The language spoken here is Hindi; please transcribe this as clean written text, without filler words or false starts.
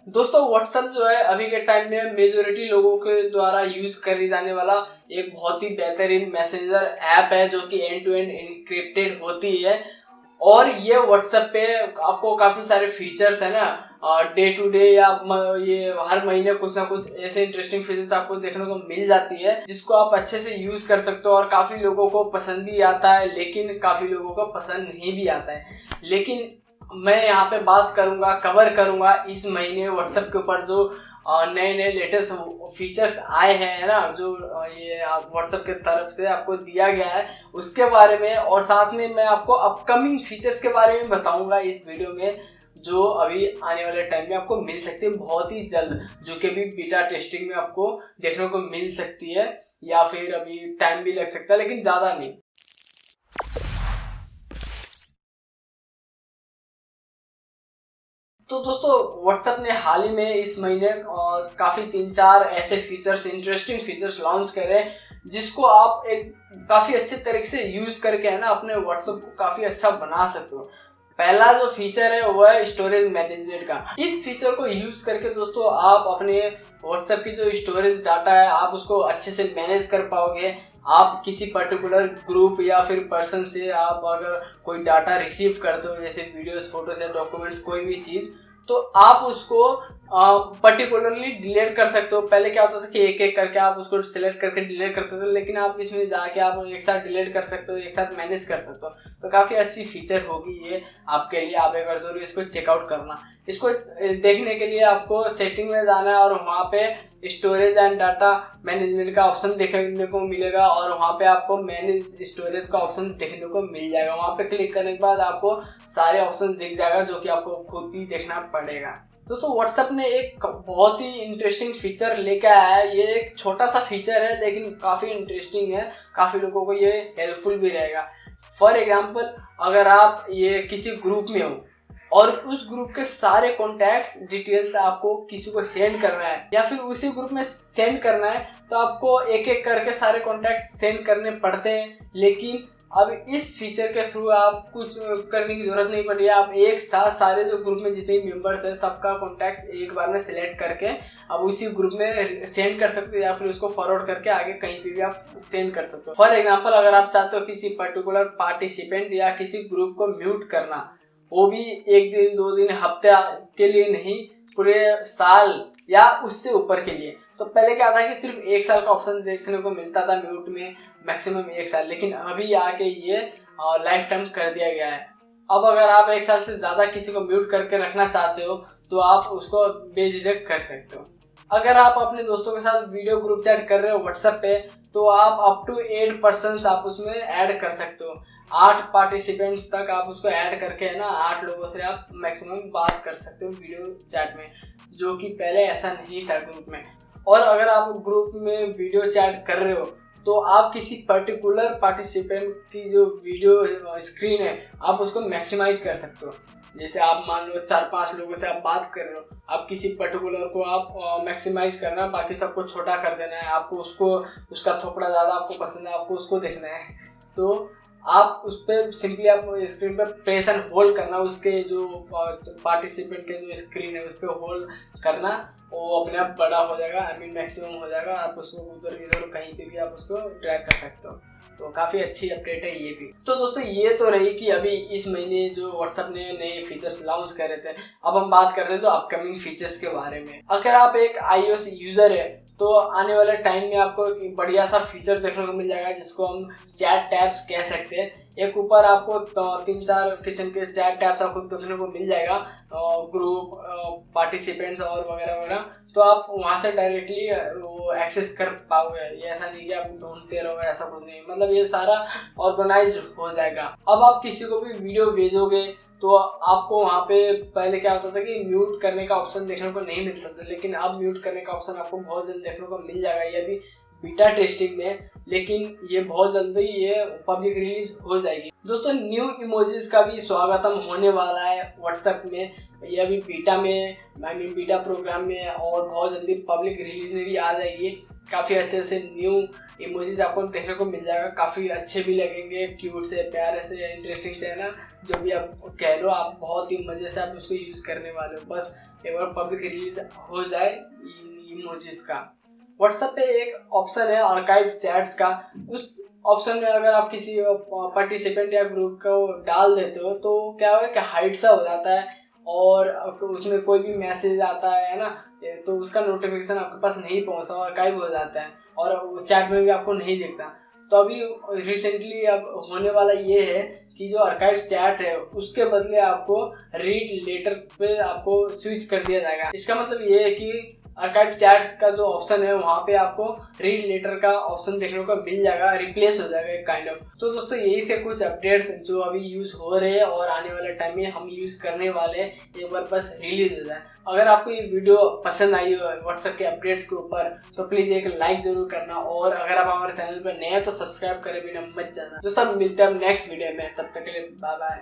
दोस्तों व्हाट्सएप जो है अभी के टाइम में मेजोरिटी लोगों के द्वारा यूज करी जाने वाला एक बहुत ही बेहतरीन मैसेंजर ऐप है जो कि एंड टू एंड एन्क्रिप्टेड होती है। और ये व्हाट्सएप पे आपको काफी सारे फीचर्स है ना, डे टू डे या ये हर महीने कुछ ना कुछ ऐसे इंटरेस्टिंग फीचर्स आपको देखने को मिल जाती है जिसको आप अच्छे से यूज कर सकते हो। और काफी लोगों को पसंद भी आता है लेकिन काफी लोगों को पसंद नहीं भी आता है। लेकिन मैं यहाँ पे बात करूंगा, कवर करूंगा इस महीने व्हाट्सएप के ऊपर जो नए नए लेटेस्ट फीचर्स आए हैं ना, जो ये व्हाट्सएप की तरफ से आपको दिया गया है उसके बारे में। और साथ में मैं आपको अपकमिंग फीचर्स के बारे में बताऊंगा इस वीडियो में, जो अभी आने वाले टाइम में आपको मिल सकती है बहुत ही जल्द, जो कि अभी बीटा टेस्टिंग में आपको देखने को मिल सकती है या फिर अभी टाइम भी लग सकता है लेकिन ज़्यादा नहीं। तो दोस्तों व्हाट्सएप ने हाल ही में इस महीने और काफ़ी 3-4 ऐसे फीचर्स, इंटरेस्टिंग फीचर्स लॉन्च करे जिसको आप एक काफ़ी अच्छे तरीके से यूज़ करके है ना अपने व्हाट्सएप को काफ़ी अच्छा बना सकते हो। पहला जो फीचर है वो है स्टोरेज मैनेजमेंट का। इस फीचर को यूज़ करके दोस्तों आप अपने व्हाट्सएप की जो स्टोरेज डाटा है आप उसको अच्छे से मैनेज कर पाओगे। आप किसी पर्टिकुलर ग्रुप या फिर पर्सन से आप अगर कोई डाटा रिसीव करते हो, जैसे वीडियोस, फोटोज या डॉक्यूमेंट्स, कोई भी चीज़, तो आप उसको पर्टिकुलरली डिलीट कर सकते हो। पहले क्या होता था कि एक एक करके आप उसको सिलेक्ट करके डिलीट करते थे, लेकिन आप इसमें जाके आप एक साथ डिलीट कर सकते हो, एक साथ मैनेज कर सकते हो। तो काफ़ी अच्छी फीचर होगी ये आपके लिए। आप एक बार जरूर इसको चेकआउट करना। इसको देखने के लिए आपको सेटिंग में जाना है और वहाँ पे स्टोरेज एंड डाटा मैनेजमेंट का ऑप्शन देखने को मिलेगा और वहाँ पे आपको मैनेज स्टोरेज का ऑप्शन देखने को मिल जाएगा। वहाँ पे क्लिक करने के बाद आपको सारे ऑप्शन दिख जाएगा जो कि आपको खुद ही देखना पड़ेगा। दोस्तों व्हाट्सएप ने एक बहुत ही इंटरेस्टिंग फीचर लेकर आया है। ये एक छोटा सा फीचर है लेकिन काफ़ी इंटरेस्टिंग है, काफ़ी लोगों को ये हेल्पफुल भी रहेगा। फॉर एग्जांपल, अगर आप ये किसी ग्रुप में हो और उस ग्रुप के सारे कॉन्टैक्ट्स डिटेल्स आपको किसी को सेंड करना है या फिर उसी ग्रुप में सेंड करना है, तो आपको एक एक करके सारे कॉन्टैक्ट्स सेंड करने पड़ते हैं। लेकिन अब इस फीचर के थ्रू आप कुछ करने की जरूरत नहीं पड़ रही है। आप एक साथ सारे जो ग्रुप में जितने मेंबर्स हैं सबका कॉन्टैक्ट्स एक बार में सिलेक्ट करके अब उसी ग्रुप में सेंड कर सकते हो या फिर उसको फॉरवर्ड करके आगे कहीं पे भी आप सेंड कर सकते हो। फॉर एग्जांपल, अगर आप चाहते हो किसी पर्टिकुलर पार्टिसिपेंट या किसी ग्रुप को म्यूट करना, वो भी एक दिन, 2 दिन, हफ्ते के लिए नहीं, पूरे साल या उससे ऊपर के लिए। तो पहले क्या था कि सिर्फ 1 साल का ऑप्शन देखने को मिलता था म्यूट में, मैक्सिमम 1 साल, लेकिन अभी आके ये लाइफ टाइम कर दिया गया है। अब अगर आप 1 साल से ज़्यादा किसी को म्यूट करके रखना चाहते हो तो आप उसको बेझिझक कर सकते हो। अगर आप अपने दोस्तों के साथ वीडियो ग्रुप चैट कर रहे हो व्हाट्सएप पे, तो आप अप टू 8 पर्सन्स आप उसमें ऐड कर सकते हो। 8 पार्टिसिपेंट्स तक आप उसको ऐड करके है ना 8 लोगों से आप मैक्सिमम बात कर सकते हो वीडियो चैट में, जो कि पहले ऐसा नहीं था ग्रुप में। और अगर आप ग्रुप में वीडियो चैट कर रहे हो तो आप किसी पर्टिकुलर पार्टिसिपेंट की जो वीडियो स्क्रीन है आप उसको मैक्सिमाइज कर सकते हो। जैसे आप मान लो 4-5 लोगों से आप बात कर रहे हो, आप किसी पर्टिकुलर को आप मैक्सिमाइज करना, बाकी सबको छोटा कर देना है। आपको उसका थोपड़ा ज़्यादा आपको पसंद है, आपको उसको देखना है, तो आप उस पर सिंपली आप स्क्रीन पर प्रेस एंड होल्ड करना, उसके जो पार्टिसिपेंट के जो स्क्रीन है उस पर होल्ड करना, वो अपने आप बड़ा हो जाएगा, मैक्सिमम हो जाएगा। आप उसको उधर इधर कहीं पे भी आप उसको ड्रैग कर सकते हो। तो काफ़ी अच्छी अपडेट है ये भी। तो दोस्तों ये तो रही कि अभी इस महीने जो व्हाट्सएप ने नए फीचर्स लॉन्च कर रहे थे। अब हम बात करते हैं जो अपकमिंग फीचर्स के बारे में। अगर आप एक iOS यूज़र है तो आने वाले टाइम में आपको एक बढ़िया सा फीचर देखने को मिल जाएगा जिसको हम चैट टैब्स कह सकते हैं। एक ऊपर आपको 3-4 किस्म के चैट टैब्स आपको देखने को मिल जाएगा, ग्रुप, पार्टिसिपेंट्स और वगैरह वगैरह। तो आप वहाँ से डायरेक्टली वो एक्सेस कर पाओगे। ये ऐसा नहीं कि आप ढूंढते रहो, ऐसा कुछ नहीं, मतलब ये सारा ऑर्गेनाइज हो जाएगा। अब आप किसी को भी वीडियो भेजोगे तो आपको वहाँ पे पहले क्या होता था कि म्यूट करने का ऑप्शन देखने को नहीं मिलता था, लेकिन अब म्यूट करने का ऑप्शन आपको बहुत जल्द देखने को मिल जाएगा। ये भी बीटा टेस्टिंग में, लेकिन ये बहुत जल्दी ये पब्लिक रिलीज हो जाएगी। दोस्तों न्यू इमोजीज का भी स्वागतम होने वाला है व्हाट्सएप में। ये अभी बीटा में, आई मीन बीटा प्रोग्राम में है और बहुत जल्दी पब्लिक रिलीज में भी आ जाएगी। काफ़ी अच्छे से न्यू इमोजीज आपको देखने को मिल जाएगा, काफ़ी अच्छे भी लगेंगे, क्यूट से, प्यारे से, इंटरेस्टिंग से, है ना, जो भी आप कह लो, आप बहुत ही मज़े से आप उसको यूज़ करने वाले हो। बस एक बार पब्लिक रिलीज हो जाए इमोजीज का। व्हाट्सएप पे एक ऑप्शन है आर्काइव चैट्स का, उस ऑप्शन में अगर आप किसी पार्टिसिपेंट या ग्रुप को डाल देते हो तो क्या होगा कि हाइड सा हो जाता है और उसमें कोई भी मैसेज आता है ना, तो उसका नोटिफिकेशन आपके पास नहीं पहुंचता, आर्काइव हो जाता है और चैट में भी आपको नहीं दिखता। तो अभी रिसेंटली अब होने वाला ये है कि जो आर्काइव चैट है उसके बदले आपको रीड लेटर पे आपको स्विच कर दिया जाएगा। इसका मतलब ये है कि आर्काइव चैट्स का जो ऑप्शन है वहाँ पे आपको रीड लेटर का ऑप्शन देखने को मिल जाएगा, रिप्लेस हो जाएगा एक काइंड ऑफ। तो दोस्तों यही से कुछ अपडेट्स जो अभी यूज़ हो रहे हैं और आने वाले टाइम में हम यूज़ करने वाले हैं, एक बार बस रिलीज हो जाए। अगर आपको ये वीडियो पसंद आई हो व्हाट्सएप के अपडेट्स के ऊपर तो प्लीज़ एक लाइक जरूर करना और अगर आप हमारे चैनल पर नए हैं तो सब्सक्राइब करे बिना मत जाना। दोस्तों मिलते हैं नेक्स्ट वीडियो में, तब तक के लिए बाय बाय।